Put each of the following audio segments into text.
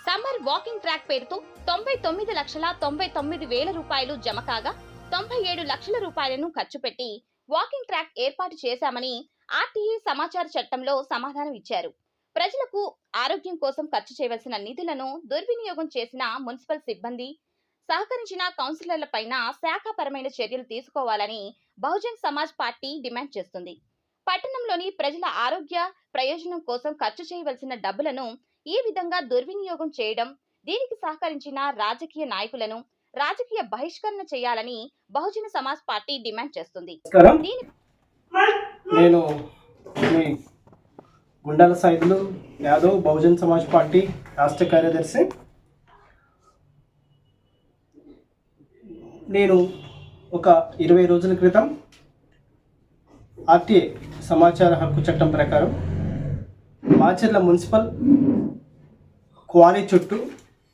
Summer walking track పేరుతో 99,99,000 రూపాయలు జమ కాగా 97 లక్షల రూపాయలను ఖర్చు పెట్టి వాకింగ్ ట్రాక్ ఏర్పాటు చేశామని ఆర్టీఏ సమాచార చట్టంలో సమాధానం ఇచ్చారు. ప్రజలకు ఆరోగ్యం కోసం ఖర్చు చేయవలసిన నిధులను దుర్వినియోగం చేసిన మున్సిపల్ సిబ్బంది, సహకరించిన కౌన్సిలర్లపైన శాఖాపరమైన చర్యలు తీసుకోవాలని బహుజన్ సమాజ్ పార్టీ డిమాండ్ చేస్తుంది. పట్టణంలోని ప్రజల ఆరోగ్య ప్రయోజనం కోసం ఖర్చు చేయవలసిన డబ్బులను ఈ విధంగా దుర్వినియోగం చేయడం, దీనికి సహకరించిన రాజకీయ నాయకులను రాజకీయ బహిష్కరణ చేయాలని బహుజన సమాజ్ పార్టీ డిమాండ్ చేస్తుంది. నేను మీ గుండాల సైదులు యాదవ్, బహుజన్ సమాజ్ పార్టీ రాష్ట్ర కార్యదర్శి. నేను ఒక 20 రోజుల క్రితం ఆర్టీఏ సమాచార హక్కు చట్టం ప్రకారం మాచర్ల మున్సిపల్ క్వారీ చుట్టూ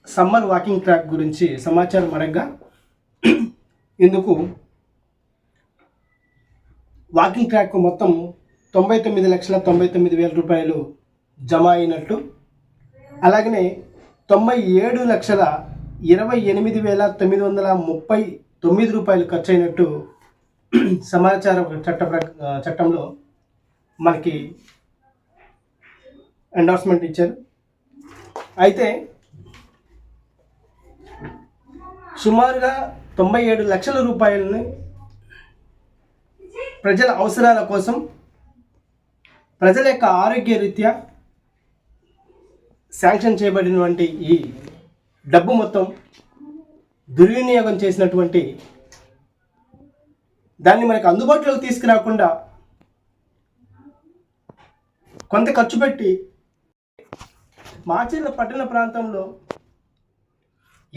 సమ్మర్ వాకింగ్ ట్రాక్ గురించి సమాచారం అడగగా ఇందుకు వాకింగ్ ట్రాక్ మొత్తం 99,99,000 రూపాయలు జమ అయినట్టు, అలాగనే 97,28,939 రూపాయలు ఖర్చు అయినట్టు సమాచార చట్టంలో మనకి ఎండార్స్మెంట్ ఇచ్చారు. అయితే సుమారుగా 97 లక్షల రూపాయలని ప్రజల అవసరాల కోసం, ప్రజల యొక్క ఆరోగ్య రీత్యా శాంక్షన్ చేయబడినటువంటి ఈ డబ్బు మొత్తం దుర్వినియోగం చేసినటువంటి దాన్ని మనకు అందుబాటులోకి తీసుకురాకుండా కొంత ఖర్చు పెట్టి మాచర్ల పట్టణ ప్రాంతంలో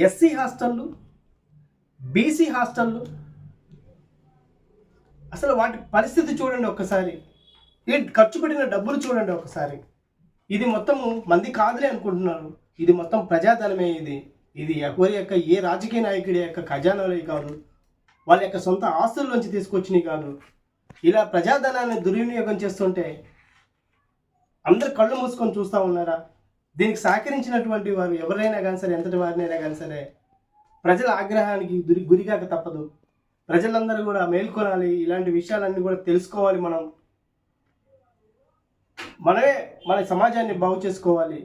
ఎస్సీ హాస్టళ్ళు, బీసీ హాస్టళ్ళు, అసలు వాటి పరిస్థితి చూడండి ఒక్కసారి. ఈ ఖర్చు పెట్టిన డబ్బులు చూడండి ఒకసారి. ఇది మొత్తము మంది కాదులే అనుకుంటున్నారు. ఇది మొత్తం ప్రజాధనమే. ఇది ఎవరి యొక్క ఏ రాజకీయ నాయకుడి యొక్క ఖజానాలు కాదు, వాళ్ళ యొక్క సొంత ఆస్తుల నుంచి తీసుకొచ్చినవి కాదు. ఇలా ప్రజాధనాన్ని దుర్వినియోగం చేస్తుంటే అందరు కళ్ళు మూసుకొని చూస్తూ ఉన్నారా? దీనికి సహకరించినటువంటి వారు ఎవరైనా కానీ సరే, ఎంతటి వారినైనా కానీ సరే, ప్రజల ఆగ్రహానికి గురిగాక తప్పదు. ప్రజలందరూ కూడా మేల్కొనాలి. ఇలాంటి విషయాలన్నీ కూడా తెలుసుకోవాలి. మనమే మన సమాజాన్ని బాగు చేసుకోవాలి.